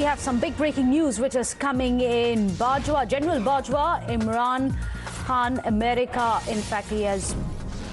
We have some big breaking news which is coming in. General Bajwa, Imran Khan, America, in fact, he has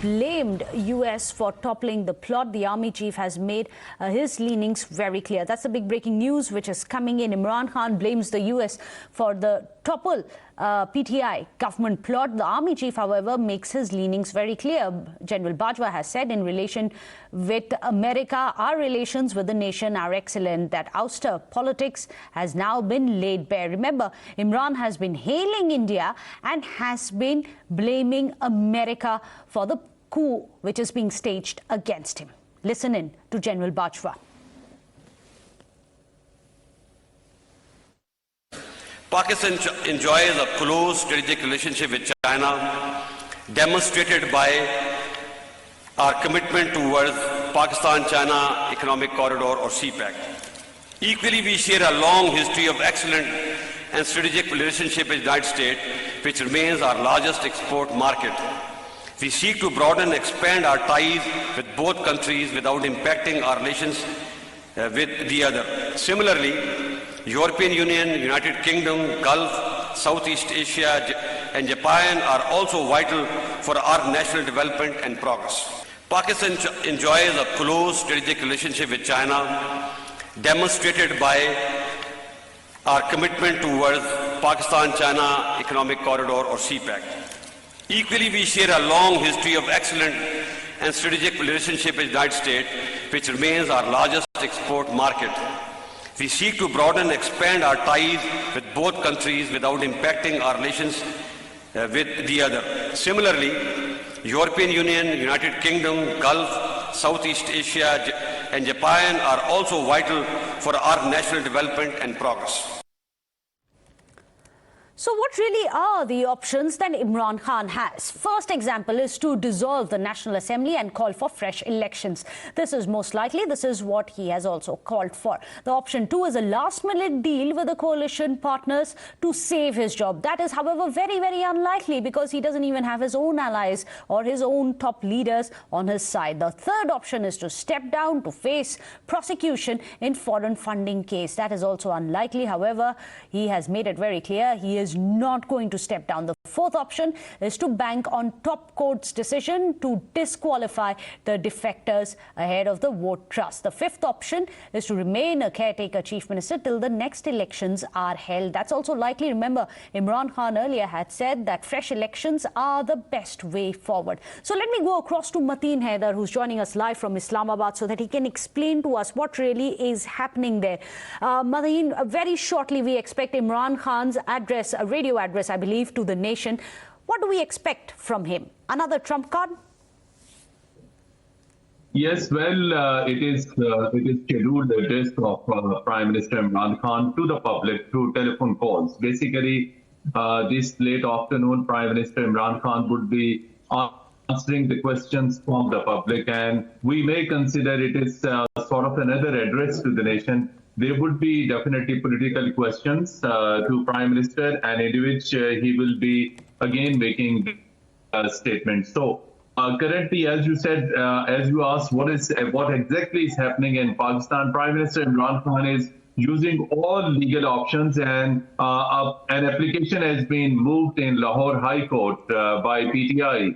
blamed US for toppling the plot. The army chief has made his leanings very clear. That's the big breaking news which is coming in. Imran Khan blames the US for the topple PTI government plot. The army chief, however, makes his leanings very clear. General Bajwa has said, in relation with America, our relations with the nation are excellent. That ouster politics has now been laid bare. Remember, Imran has been hailing India and has been blaming America for the coup which is being staged against him. Listen in to General Bajwa. Pakistan enjoys a close strategic relationship with China, demonstrated by our commitment towards Pakistan-China Economic Corridor or CPEC. Equally, we share a long history of excellent and strategic relationship with the United States, which remains our largest export market. We seek to broaden and expand our ties with both countries without impacting our relations with the other. Similarly, European Union, United Kingdom, Gulf, Southeast Asia and Japan are also vital for our national development and progress. Pakistan enjoys a close strategic relationship with China, demonstrated by our commitment towards Pakistan-China Economic Corridor or CPEC. Equally, we share a long history of excellent and strategic relationship with the United States, which remains our largest export market. We seek to broaden and expand our ties with both countries without impacting our relations with the other. Similarly, European Union, United Kingdom, Gulf, Southeast Asia and Japan are also vital for our national development and progress. So what really are the options that Imran Khan has? First example is to dissolve the National Assembly and call for fresh elections. This is most likely. This is what he has also called for. The option two is a last-minute deal with the coalition partners to save his job. That is, however, very, very unlikely because he doesn't even have his own allies or his own top leaders on his side. The third option is to step down to face prosecution in foreign funding case. That is also unlikely. However, he has made it very clear he is not going to step down. The fourth option is to bank on top court's decision to disqualify the defectors ahead of the vote trust. The fifth option is to remain a caretaker chief minister till the next elections are held. That's also likely. Remember, Imran Khan earlier had said that fresh elections are the best way forward. So let me go across to Mateen Haider, who's joining us live from Islamabad, so that he can explain to us what really is happening there. Mateen, very shortly we expect Imran Khan's address, a radio address, I believe, to the nation. What do we expect from him? Another trump card? Yes, well, it is scheduled address of Prime Minister Imran Khan to the public through telephone calls. Basically, this late afternoon, Prime Minister Imran Khan would be answering the questions from the public, and we may consider it is sort of another address to the nation. There would be definitely political questions to Prime Minister, and in which he will be again making statements. So currently, as you said, as you asked, what exactly is happening in Pakistan? Prime Minister Imran Khan is using all legal options, and an application has been moved in Lahore High Court by PTI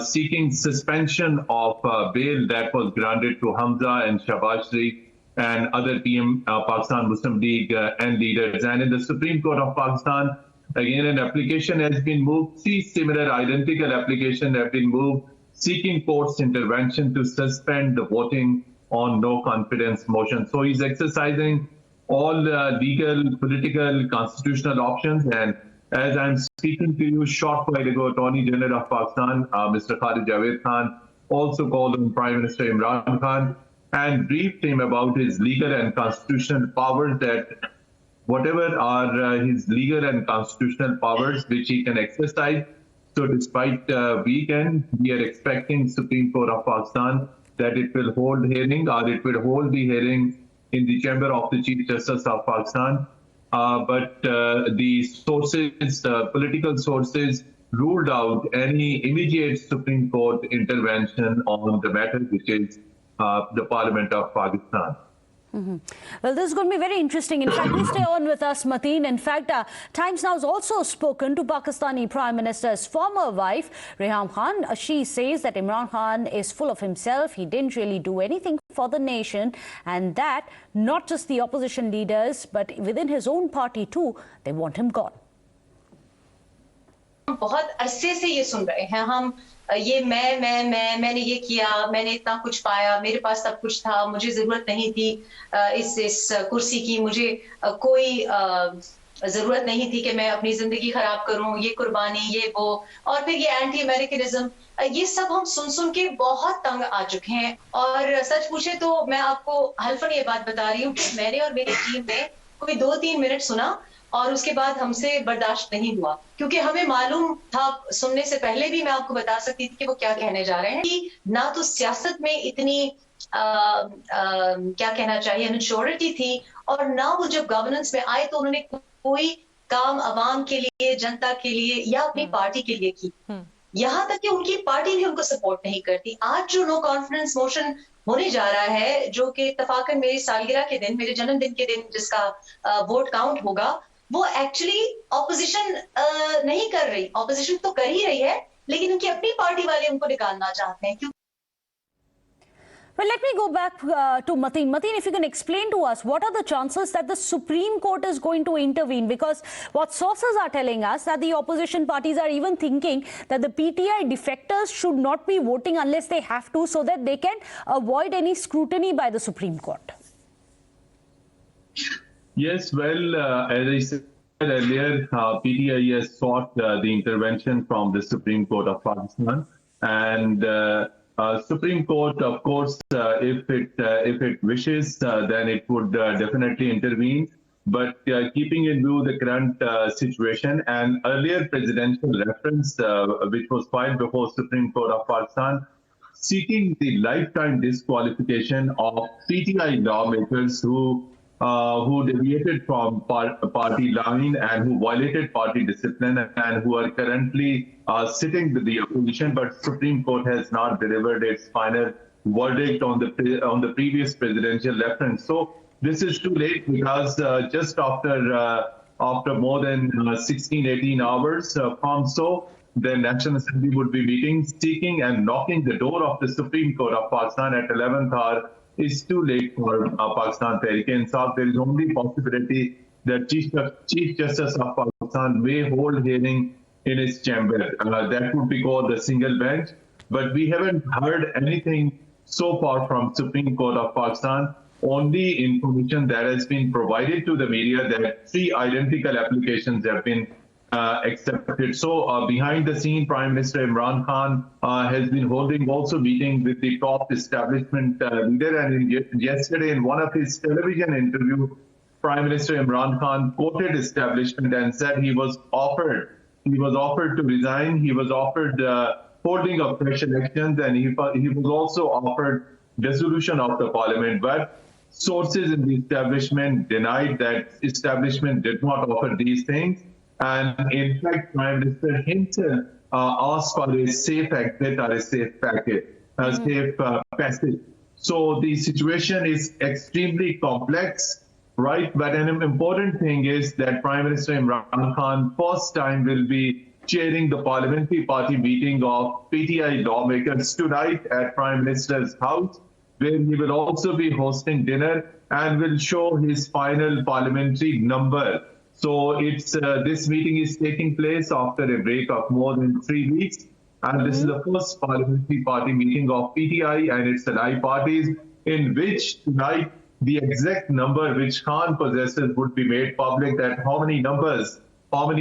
seeking suspension of bail that was granted to Hamza and Shahbaz Sharif and other PM Pakistan Muslim League and leaders. And in the Supreme Court of Pakistan, again, an application has been moved. Similar identical application have been moved seeking court's intervention to suspend the voting on no confidence motion. So he's exercising all legal, political, constitutional options. And as I'm speaking to you, short while ago, Attorney General of Pakistan, Mr. Qamar Javed Khan, also called on Prime Minister Imran Khan and briefed him about his legal and constitutional powers, that whatever are his legal and constitutional powers which he can exercise. So despite weekend, we are expecting Supreme Court of Pakistan that it will hold hearing, or it will hold the hearing in the chamber of the Chief Justice of Pakistan. But the sources, political sources, ruled out any immediate Supreme Court intervention on the matter, which is the Parliament of Pakistan. Well, this is going to be very interesting. In fact, please stay on with us, Mateen. In fact, Times Now has also spoken to Pakistani Prime Minister's former wife, Reham Khan. She says that Imran Khan is full of himself. He didn't really do anything for the nation, and that not just the opposition leaders, but within his own party too, they want him gone. बहुत अरसे से ये सुन रहे हैं हम, ये मैंने ये किया, मैंने इतना कुछ पाया, मेरे पास सब कुछ था, मुझे जरूरत नहीं थी इस कुर्सी की, मुझे कोई जरूरत नहीं थी कि मैं अपनी जिंदगी खराब करूं, ये कुर्बानी, ये वो, और फिर ये एंटी अमेरिकनिज्म, ये सब हम सुन के बहुत तंग आ चुके हैं। और सच पूछे तो मैं आपको हल्फन ये बात बता रही हूँ कि मैंने और मेरी टीम ने कोई 2-3 मिनट सुना और उसके बाद हमसे बर्दाश्त नहीं हुआ, क्योंकि हमें मालूम था, सुनने से पहले भी मैं आपको बता सकती थी कि वो क्या कहने जा रहे हैं, कि ना तो सियासत में इतनी क्या कहना चाहिए मैच्योरिटी थी, और ना वो जब गवर्नेंस में आए तो उन्होंने कोई काम अवाम के लिए, जनता के लिए या अपनी पार्टी के लिए की। यहाँ तक कि उनकी पार्टी भी उनको सपोर्ट नहीं करती। आज जो नो कॉन्फिडेंस मोशन होने जा रहा है, जो कि इत्तफाकन मेरी सालगिरह के दिन, मेरे जन्मदिन के दिन जिसका वोट काउंट होगा, वो एक्चुअली ऑपोजिशन नहीं कर रही, ऑपोजिशन तो कर ही रही है, लेकिन उनकी अपनी पार्टी वाले उनको निकालना चाहते हैं। Well, let me go back to Mateen. Mateen, if you can explain to us, what are the chances that the Supreme Court is going to intervene? Because what sources are telling us that the opposition parties are even thinking that the PTI defectors should not be voting unless they have to, so that they can avoid any scrutiny by the Supreme Court. Yes, well, as I said earlier, PTI has sought the intervention from the Supreme Court of Pakistan, and Supreme Court, of course, if it wishes, then it would definitely intervene. But keeping in view the current situation and earlier presidential reference, which was filed before Supreme Court of Pakistan, seeking the lifetime disqualification of PTI lawmakers who deviated from party line and who violated party discipline and who are currently sitting with the opposition, but Supreme Court has not delivered its final verdict on the previous presidential reference. So this is too late, because just after more than 16-18 hours from so, the National Assembly would be meeting, seeking and knocking the door of the Supreme Court of Pakistan at 11th hour. Is too late for Pakistan Tehreek-e-Insaf. There is only possibility that Chief Justice of Pakistan may hold hearing in his chamber. That would be called the single bench. But we haven't heard anything so far from Supreme Court of Pakistan. Only information that has been provided to the media that 3 identical applications have been accepted. So behind the scene, Prime Minister Imran Khan has been holding also meeting with the top establishment leader, and yesterday in one of his television interview, Prime Minister Imran Khan quoted establishment and said he was offered to resign, he was offered holding of fresh elections, and he was also offered dissolution of the parliament. But sources in the establishment denied that essablishment did not offer these things. And in fact, Prime Minister himself asked for a safe exit or a safe packet, a safe passage. So the situation is extremely complex, right? But an important thing is that Prime Minister Imran Khan first time will be chairing the parliamentary party meeting of PTI lawmakers tonight at Prime Minister's house, where he will also be hosting dinner and will show his final parliamentary number. So it's this meeting is taking place after a break of more than 3 weeks, and this is the first parliamentary party meeting of PTI and its allied parties, in which tonight the exact number which Khan possesses would be made public, that how many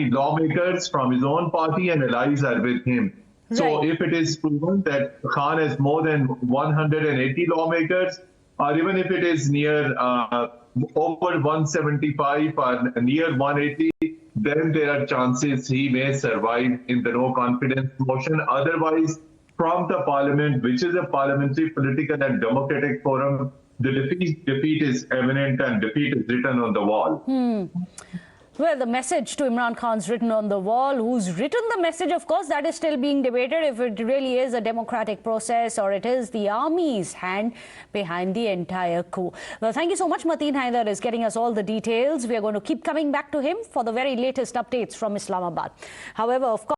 lawmakers from his own party and allies are with him. Right. So if it is proven that Khan has more than 180 lawmakers, or even if it is near over 175 or near 180, then there are chances he may survive in the no confidence motion. Otherwise, from the parliament, which is a parliamentary, political and democratic forum, the defeat is evident and defeat is written on the wall. Well, the message to Imran Khan's written on the wall. Who's written the message, of course, that is still being debated, if it really is a democratic process or it is the army's hand behind the entire coup. Well, thank you so much. Mateen Haider is getting us all the details. We are going to keep coming back to him for the very latest updates from Islamabad. However, of course,